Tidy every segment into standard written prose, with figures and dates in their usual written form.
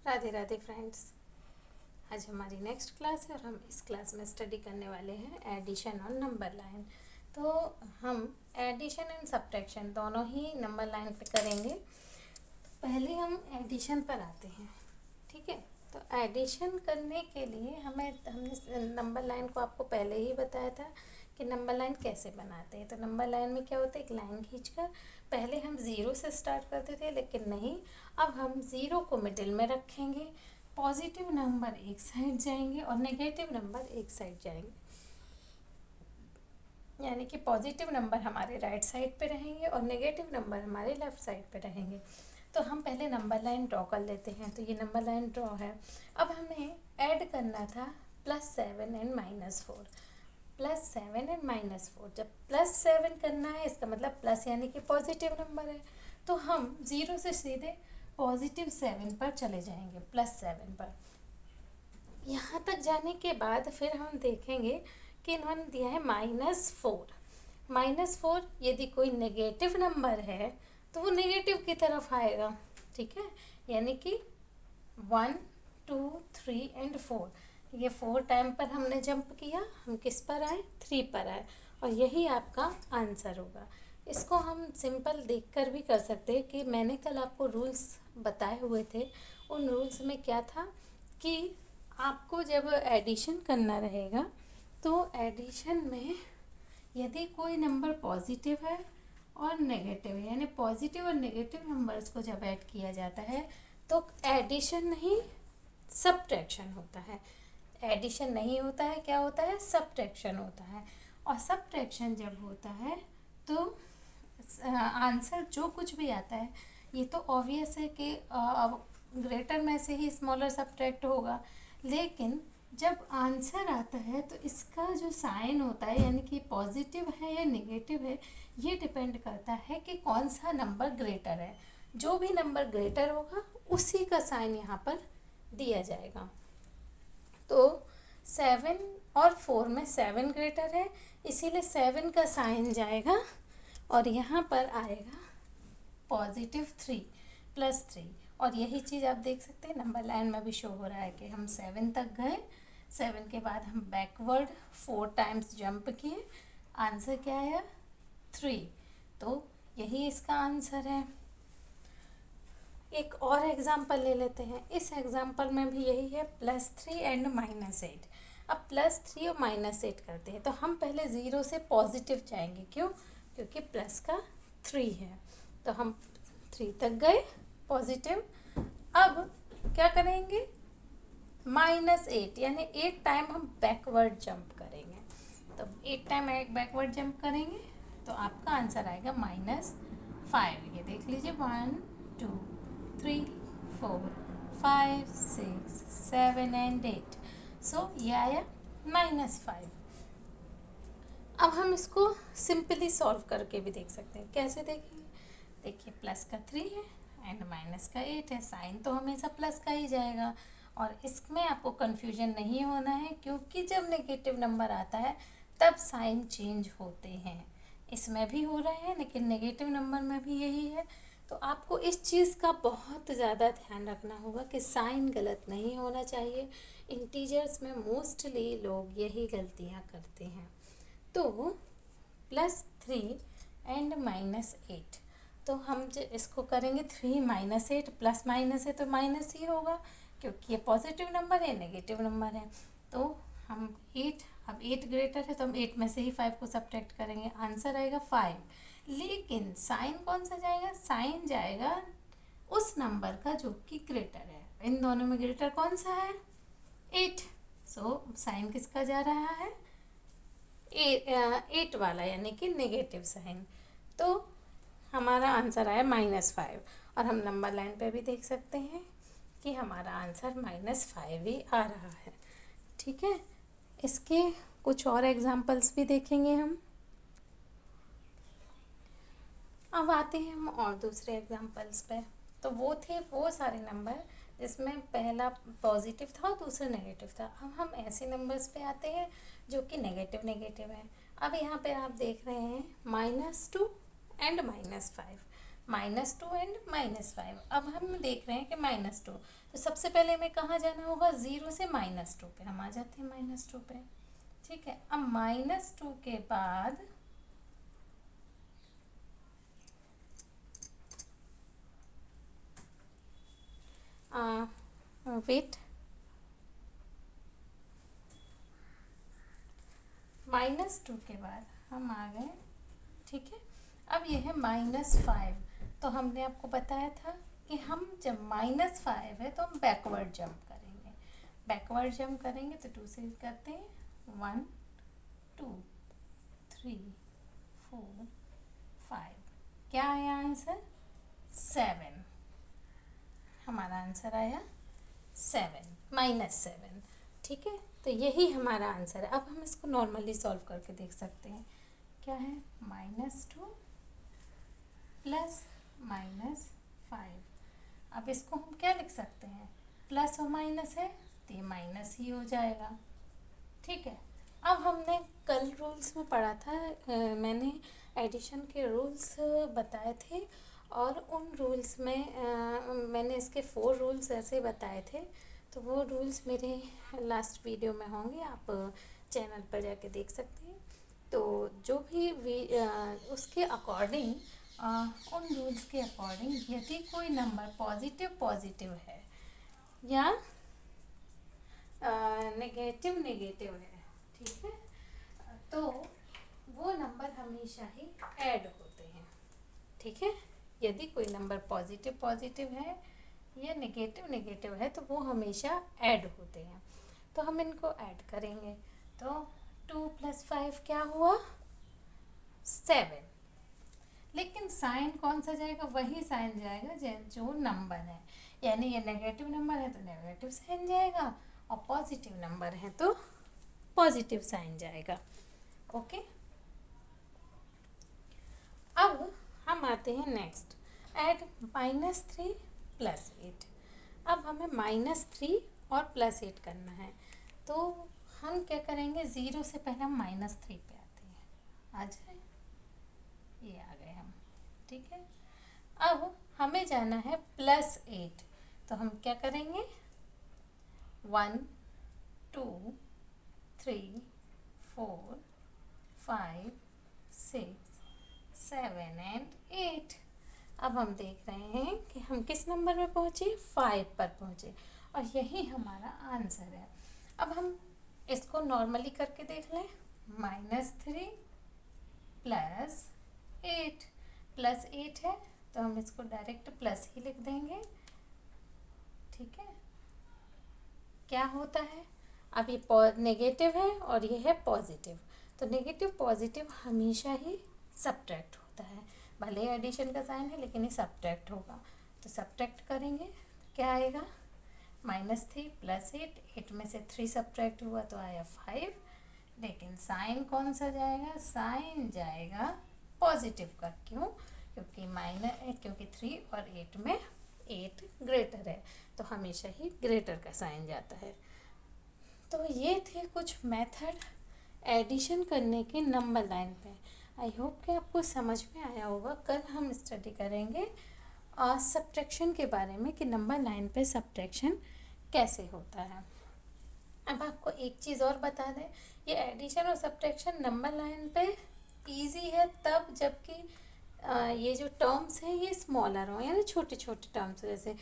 Radhe Radhe friends. आज हमारी next class है और हम इस क्लास में स्टडी करने वाले हैं एडिशन और नंबर लाइन। तो हम एडिशन एंड सब्ट्रैक्शन दोनों ही नंबर लाइन पे करेंगे। तो पहले हम एडिशन पर आते हैं, ठीक है। तो एडिशन करने के लिए हमने नंबर लाइन को आपको पहले ही बताया था कि नंबर लाइन कैसे बनाते हैं। तो नंबर लाइन में क्या होता है, एक लाइन खींचकर पहले हम ज़ीरो से स्टार्ट करते थे, लेकिन नहीं, अब हम ज़ीरो को मिडिल में रखेंगे, पॉजिटिव नंबर एक साइड जाएंगे और नेगेटिव नंबर एक साइड जाएंगे। यानी कि पॉजिटिव नंबर हमारे राइट साइड पे रहेंगे और नेगेटिव नंबर हमारे लेफ़्ट साइड पे रहेंगे। तो हम पहले नंबर लाइन ड्रॉ कर लेते हैं। तो ये नंबर लाइन ड्रॉ है। अब हमें ऐड करना था +7 एंड -4, +7 एंड -4। जब +7 करना है, इसका मतलब प्लस यानी कि पॉजिटिव नंबर है, तो हम ज़ीरो से सीधे +7 पर चले जाएंगे, +7 पर। यहाँ तक जाने के बाद फिर हम देखेंगे कि इन्होंने दिया है -4। -4 यदि कोई नेगेटिव नंबर है तो वो नेगेटिव की तरफ आएगा, ठीक है। यानी कि 1 2 3 एंड 4, ये 4 टाइम पर हमने जंप किया, हम किस पर आए, 3 पर आए, और यही आपका आंसर होगा। इसको हम सिंपल देखकर भी कर सकते हैं कि मैंने कल आपको रूल्स बताए हुए थे। उन रूल्स में क्या था कि आपको जब एडिशन करना रहेगा तो एडिशन में यदि कोई नंबर पॉजिटिव है और नेगेटिव है, यानी पॉजिटिव और नेगेटिव नंबर्स को जब ऐड किया जाता है तो एडिशन नहीं सब्ट्रैक्शन होता है। एडिशन नहीं होता है, क्या होता है, सब्ट्रैक्शन होता है। और सब्ट्रैक्शन जब होता है तो आंसर जो कुछ भी आता है, ये तो ऑब्वियस है कि ग्रेटर में से ही स्मॉलर सब्ट्रैक्ट होगा, लेकिन जब आंसर आता है तो इसका जो साइन होता है, यानी कि पॉजिटिव है या नेगेटिव है, ये डिपेंड करता है कि कौन सा नंबर ग्रेटर है। जो भी नंबर ग्रेटर होगा उसी का साइन यहाँ पर दिया जाएगा। तो 7 और 4 में 7 ग्रेटर है, इसीलिए 7 का साइन जाएगा और यहाँ पर आएगा +3 +3। और यही चीज़ आप देख सकते हैं नंबर लाइन में भी शो हो रहा है कि हम 7 तक गए, 7 के बाद हम बैकवर्ड 4 टाइम्स जंप किए, आंसर क्या आया, 3। तो यही इसका आंसर है। एक और एग्जाम्पल ले लेते हैं। इस एग्जाम्पल में भी यही है, +3 एंड -8। अब +3 और -8 करते हैं तो हम पहले ज़ीरो से पॉजिटिव जाएंगे, क्यों, क्योंकि प्लस का 3 है। तो हम 3 तक गए पॉजिटिव। अब क्या करेंगे, -8, यानी 8 टाइम हम बैकवर्ड जंप करेंगे। तो 8 टाइम बैकवर्ड जंप करेंगे तो आपका आंसर आएगा -5। ये देख लीजिए, 1 2 3 4 5 6 7 एंड 8। सो ये आया -5। अब हम इसको सिंपली सॉल्व करके भी देख सकते हैं। कैसे देखेंगे, देखिए प्लस का 3 है एंड माइनस का 8 है, साइन तो हमेशा प्लस का ही जाएगा। और इसमें आपको कन्फ्यूजन नहीं होना है, क्योंकि जब नेगेटिव नंबर आता है तब साइन चेंज होते हैं। इसमें भी हो रहे हैं, लेकिन नेगेटिव नंबर में भी यही है। तो आपको इस चीज़ का बहुत ज़्यादा ध्यान रखना होगा कि साइन गलत नहीं होना चाहिए। इंटीजर्स में मोस्टली लोग यही गलतियाँ करते हैं। तो +3 एंड -8, तो हम जो इसको करेंगे 3 -8, प्लस माइनस है तो माइनस ही होगा, क्योंकि ये पॉजिटिव नंबर है, नेगेटिव नंबर है। तो हम 8, अब 8 ग्रेटर है तो हम 8 में से ही 5 को सब्ट्रैक्ट करेंगे, आंसर आएगा 5। लेकिन साइन कौन सा जाएगा, साइन जाएगा उस नंबर का जो कि ग्रेटर है। इन दोनों में ग्रेटर कौन सा है, 8। सो साइन किसका जा रहा है, 8 वाला, यानी कि नेगेटिव साइन। तो हमारा आंसर आया -5। और हम नंबर लाइन पे भी देख सकते हैं कि हमारा आंसर -5 ही आ रहा है, ठीक है। इसके कुछ और एग्जांपल्स भी देखेंगे हम। अब आते हैं हम और दूसरे एग्जांपल्स पे। तो वो थे वो सारे नंबर जिसमें पहला पॉजिटिव था और दूसरा नेगेटिव था। अब हम ऐसे नंबर्स पे आते हैं जो कि नेगेटिव है। अब यहाँ पे आप देख रहे हैं -2 एंड -5। -2 एंड -5। अब हम देख रहे हैं कि -2, तो सबसे पहले हमें कहाँ जाना होगा, 0 से -2 पे हम आ जाते हैं, -2 पे। ठीक है, अब -2 के बाद वेट, -2 के बाद हम आ गए। ठीक है, अब ये है -5। तो हमने आपको बताया था कि हम जब -5 है तो हम बैकवर्ड जंप करेंगे। बैकवर्ड जंप करेंगे तो 2 से करते हैं, 1 2 3 4 5। क्या आया आंसर, 7। हमारा आंसर आया 7, -7। ठीक है, तो यही हमारा आंसर है। अब हम इसको नॉर्मली सॉल्व करके देख सकते हैं। क्या है, -2 प्लस -5। अब इसको हम क्या लिख सकते हैं, प्लस और माइनस है तो ये माइनस ही हो जाएगा। ठीक है, अब हमने कल रूल्स में पढ़ा था, मैंने एडिशन के रूल्स बताए थे, और उन रूल्स में मैंने इसके 4 रूल्स ऐसे बताए थे। तो वो रूल्स मेरे लास्ट वीडियो में होंगे, आप चैनल पर जाके देख सकते हैं। तो जो भी उसके अकॉर्डिंग, उन रूल्स के अकॉर्डिंग यदि कोई नंबर पॉजिटिव है या नेगेटिव है, ठीक है, तो वो नंबर हमेशा ही ऐड होते हैं। ठीक है, यदि कोई नंबर पॉजिटिव है या नेगेटिव है तो वो हमेशा ऐड होते हैं। तो हम इनको ऐड करेंगे, तो 2 + 5 क्या हुआ, 7। लेकिन साइन कौन सा जाएगा, वही साइन जाएगा जो नंबर है। यानी ये नेगेटिव नंबर है तो नेगेटिव साइन जाएगा, और पॉजिटिव नंबर है तो पॉजिटिव साइन जाएगा। ओके, अब हम आते हैं नेक्स्ट, ऐड -3 + 8। अब हमें -3 और +8 करना है, तो हम क्या करेंगे, 0 से पहले हम -3 पे आते हैं। आ जाए, ये आ गए हम। ठीक है, अब हमें जाना है +8, तो हम क्या करेंगे, 1 2 3 4 5 6 7 एंड 8। अब हम देख रहे हैं कि हम किस नंबर पर पहुँचे, 5 पर पहुँचे, और यही हमारा आंसर है। अब हम इसको नॉर्मली करके देख लें, -3 + 8 +8 है तो हम इसको डायरेक्ट प्लस ही लिख देंगे। ठीक है, क्या होता है, अब ये नेगेटिव है और ये है पॉजिटिव, तो नेगेटिव पॉजिटिव हमेशा ही सब्ट्रैक्ट होता है। भले एडिशन का साइन है लेकिन ये सब्ट्रैक्ट होगा, तो सब्ट्रैक्ट करेंगे क्या आएगा, -3 + 8 में से 3 सब्ट्रैक्ट हुआ तो आया 5। लेकिन साइन कौन सा जाएगा, साइन जाएगा पॉजिटिव का। क्यों, क्योंकि 3 और 8 में 8 ग्रेटर है, तो हमेशा ही ग्रेटर का साइन जाता है। तो ये थे कुछ मेथड एडिशन करने के नंबर लाइन पे। आई होप कि आपको समझ में आया होगा। कल हम स्टडी करेंगे सब्ट्रैक्शन के बारे में कि नंबर लाइन पे सब्ट्रैक्शन कैसे होता है। अब आपको एक चीज़ और बता दें, ये एडिशन और सब्ट्रैक्शन नंबर लाइन पे इजी है तब जबकि ये जो टर्म्स हैं ये स्मॉलर हो, यानी छोटे छोटे टर्म्स, जैसे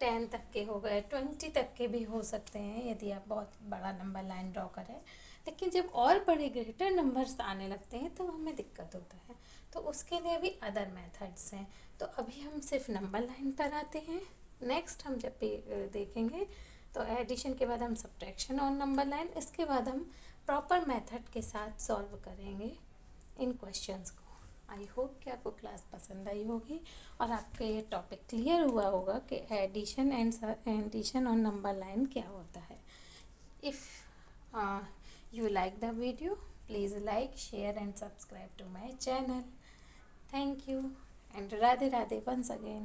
10 तक के हो गए, 20 तक के भी हो सकते हैं यदि आप बहुत बड़ा नंबर लाइन ड्रॉ करें। लेकिन जब और बड़े ग्रेटर नंबर्स आने लगते हैं तो हमें दिक्कत होता है, तो उसके लिए भी अदर मेथड्स हैं। तो अभी हम सिर्फ नंबर लाइन पर आते हैं। नेक्स्ट हम जब भी देखेंगे तो एडिशन के बाद हम सब्ट्रैक्शन और नंबर लाइन, इसके बाद हम प्रॉपर मेथड के साथ सॉल्व करेंगे इन क्वेश्चंस को। आई होप कि आपको क्लास पसंद आई होगी और आपका ये टॉपिक क्लियर हुआ होगा कि एडिशन और नंबर लाइन क्या होता है। If you like the video, please like, share and subscribe to my channel. Thank you and Radhe Radhe once again.